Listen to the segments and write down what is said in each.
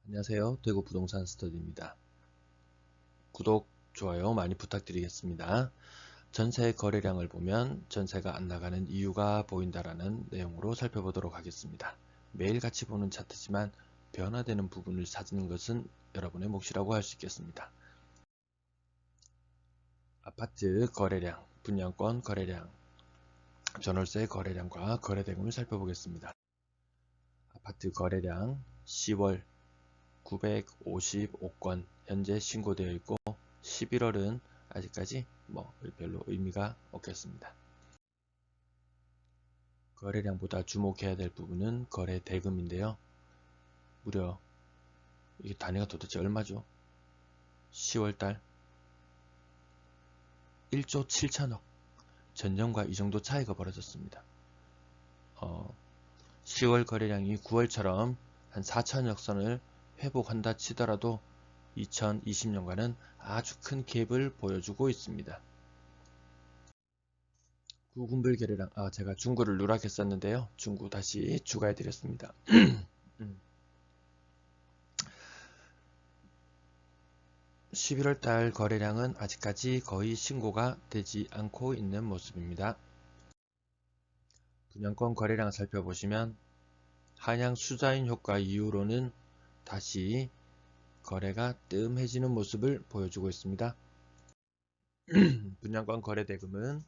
안녕하세요. 대구 부동산 스터디입니다. 구독, 좋아요 많이 부탁드리겠습니다. 전세 거래량을 보면 전세가 안 나가는 이유가 보인다라는 내용으로 살펴보도록 하겠습니다. 매일같이 보는 차트지만 변화되는 부분을 찾는 것은 여러분의 몫이라고 할 수 있겠습니다. 아파트 거래량, 분양권 거래량, 전월세 거래량과 거래대금을 살펴보겠습니다. 아파트 거래량 10월 955건 현재 신고되어 있고 11월은 아직까지 별로 의미가 없겠습니다. 거래량보다 주목해야 될 부분은 거래 대금인데요. 무려 이게 단위가 도대체 얼마죠? 10월달 1조 7천억, 전년과 이 정도 차이가 벌어졌습니다. 10월 거래량이 9월처럼 한 4천억 선을 회복한다 치더라도 2020년과는 아주 큰 갭을 보여주고 있습니다. 구분별 거래량, 제가 중구를 누락했었는데요. 중구 다시 추가해 드렸습니다. 11월달 거래량은 아직까지 거의 신고가 되지 않고 있는 모습입니다. 분양권 거래량 살펴보시면 한양 수자인 효과 이후로는 다시 거래가 뜸해지는 모습을 보여주고 있습니다. 분양권 거래 대금은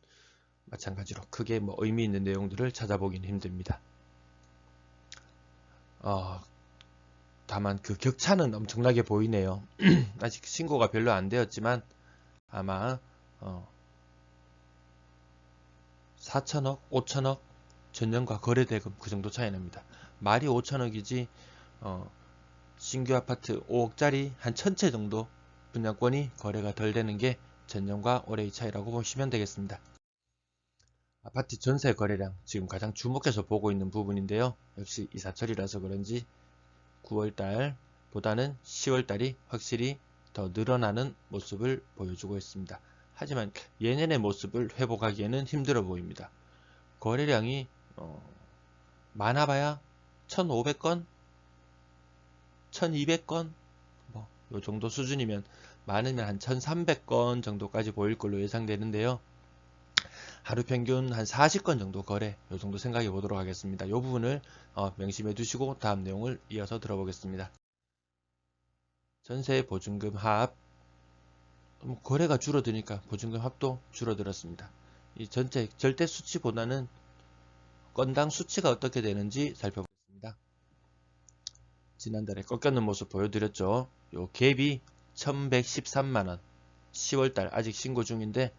마찬가지로 크게 의미 있는 내용들을 찾아보긴 힘듭니다. 다만 그 격차는 엄청나게 보이네요. 아직 신고가 별로 안 되었지만 아마 4천억, 5천억 전년과 거래대금 그 정도 차이 납니다. 말이 5천억이지 신규 아파트 5억짜리 한 1000채 정도 분양권이 거래가 덜 되는 게 전년과 올해의 차이라고 보시면 되겠습니다. 아파트 전세 거래량 지금 가장 주목해서 보고 있는 부분인데요. 역시 이사철이라서 그런지 9월달 보다는 10월달이 확실히 더 늘어나는 모습을 보여주고 있습니다. 하지만 예년의 모습을 회복하기에는 힘들어 보입니다. 거래량이 많아봐야 1500건, 1200건 요 정도 수준이면 많으면 한 1300건 정도까지 보일 걸로 예상되는데요. 하루 평균 한 40건 정도 거래 요 정도 생각해 보도록 하겠습니다. 이 부분을 명심해 두시고 다음 내용을 이어서 들어보겠습니다. 전세 보증금 합 거래가 줄어드니까 보증금 합도 줄어들었습니다. 이 전체 절대 수치보다는 건당 수치가 어떻게 되는지 살펴보겠습니다. 지난달에 꺾였는 모습 보여드렸죠. 요 갭이 1113만원 10월달 아직 신고 중인데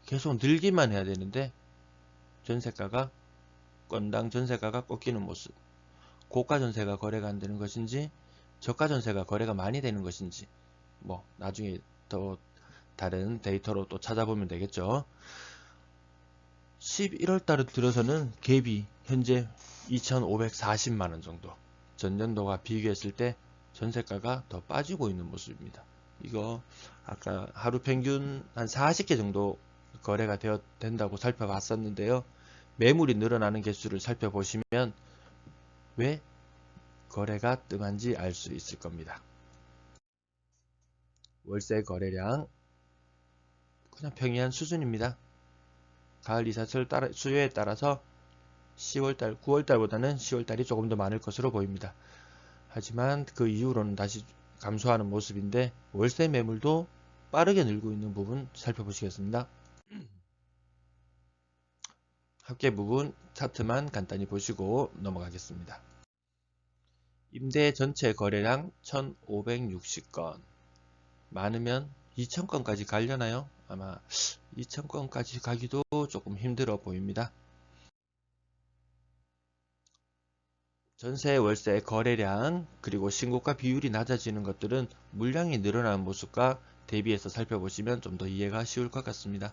계속 늘기만 해야 되는데 전세가가 건당 전세가가 꺾이는 모습. 고가 전세가 거래가 안 되는 것인지 저가 전세가 거래가 많이 되는 것인지 나중에 더 다른 데이터로 또 찾아보면 되겠죠. 11월 달을 들어서는 갭이 현재 2,540만원 정도. 전년도와 비교했을 때 전세가가 더 빠지고 있는 모습입니다. 이거 아까 하루 평균 한 40개 정도 거래가 된다고 살펴봤었는데요. 매물이 늘어나는 개수를 살펴보시면 왜 거래가 뜸한지 알 수 있을 겁니다. 월세 거래량 그냥 평이한 수준입니다. 가을 이사철 수요에 따라서 10월달, 9월달보다는 10월달이 조금 더 많을 것으로 보입니다. 하지만 그 이후로는 다시 감소하는 모습인데 월세 매물도 빠르게 늘고 있는 부분 살펴보시겠습니다. 합계 부분 차트만 간단히 보시고 넘어가겠습니다. 임대 전체 거래량 1560건 많으면 2000건까지 가려나요? 아마 2000건까지 가기도 조금 힘들어 보입니다. 전세 월세 거래량 그리고 신고가 비율이 낮아지는 것들은 물량이 늘어나는 모습과 대비해서 살펴보시면 좀 더 이해가 쉬울 것 같습니다.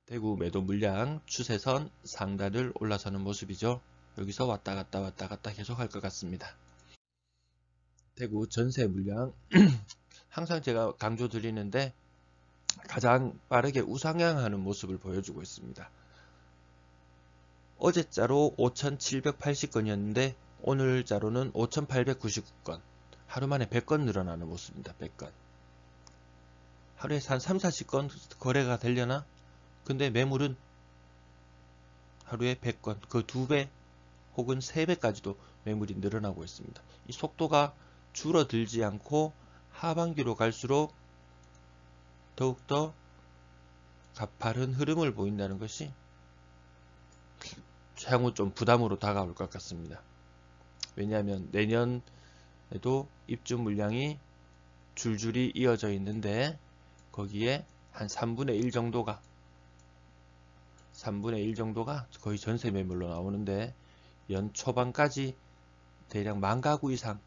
대구 매도 물량 추세선 상단을 올라서는 모습이죠. 여기서 왔다 갔다 계속 할 것 같습니다. 대구 전세 물량 항상 제가 강조 드리는데 가장 빠르게 우상향하는 모습을 보여주고 있습니다. 어제자로 5,780건이었는데 오늘자로는 5,899건. 하루 만에 100건 늘어나는 모습입니다. 100건. 하루에 한 3, 40건 거래가 되려나? 근데 매물은 하루에 100건, 그 2배 혹은 3배까지도 매물이 늘어나고 있습니다. 이 속도가 줄어들지 않고 하반기로 갈수록 더욱더 가파른 흐름을 보인다는 것이 향후 좀 부담으로 다가올 것 같습니다. 왜냐하면 내년에도 입주 물량이 줄줄이 이어져 있는데 거기에 한 3분의 1 정도가 거의 전세 매물로 나오는데 연 초반까지 대략 10,000가구 이상,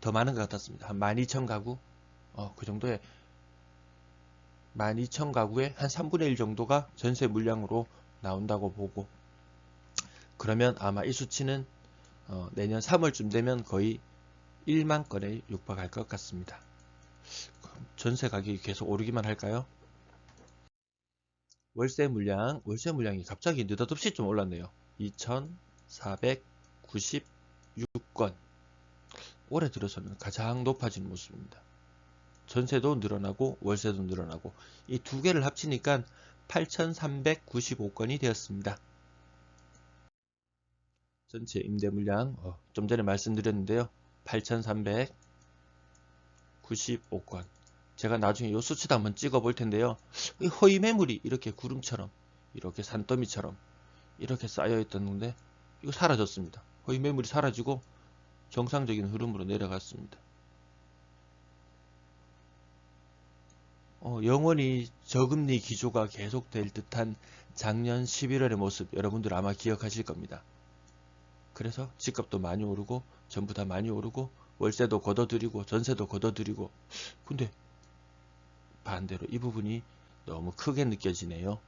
더 많은 것 같았습니다. 한 12,000가구, 그 정도의 12,000가구의 한 3분의 1 정도가 전세 물량으로 나온다고 보고, 그러면 아마 이 수치는 내년 3월쯤 되면 거의 1만 건에 육박할 것 같습니다. 전세 가격이 계속 오르기만 할까요? 월세 물량이 갑자기 느닷없이 좀 올랐네요. 2,496건. 올해 들어서는 가장 높아진 모습입니다. 전세도 늘어나고 월세도 늘어나고 이 두 개를 합치니까 8,395건이 되었습니다. 전체 임대 물량 좀 전에 말씀드렸는데요. 8,395건. 제가 나중에 이 수치도 한번 찍어 볼 텐데요. 이 허위 매물이 이렇게 구름처럼, 이렇게 산더미처럼 이렇게 쌓여 있던 건데 이거 사라졌습니다. 허위 매물이 사라지고 정상적인 흐름으로 내려갔습니다. 영원히 저금리 기조가 계속될 듯한 작년 11월의 모습 여러분들 아마 기억하실 겁니다. 그래서 집값도 많이 오르고 전부 다 많이 오르고 월세도 걷어들이고 전세도 걷어들이고, 근데 반대로 이 부분이 너무 크게 느껴지네요.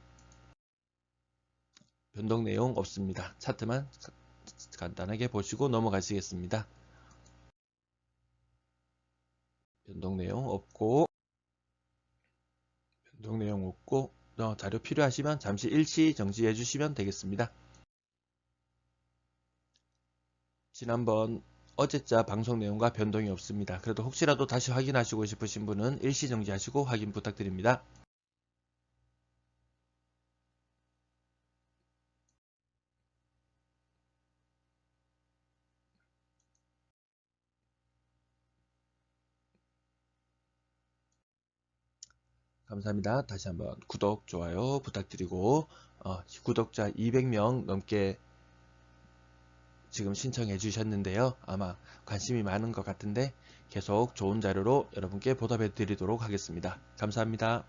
변동 내용 없습니다. 차트만 간단하게 보시고 넘어가시겠습니다. 변동 내용 없고 자료 필요하시면 잠시 일시 정지해 주시면 되겠습니다. 지난번 어제자 방송 내용과 변동이 없습니다. 그래도 혹시라도 다시 확인하시고 싶으신 분은 일시 정지하시고 확인 부탁드립니다. 감사합니다. 다시 한번 구독, 좋아요 부탁드리고 구독자 200명 넘게 지금 신청해 주셨는데요. 아마 관심이 많은 것 같은데 계속 좋은 자료로 여러분께 보답해 드리도록 하겠습니다. 감사합니다.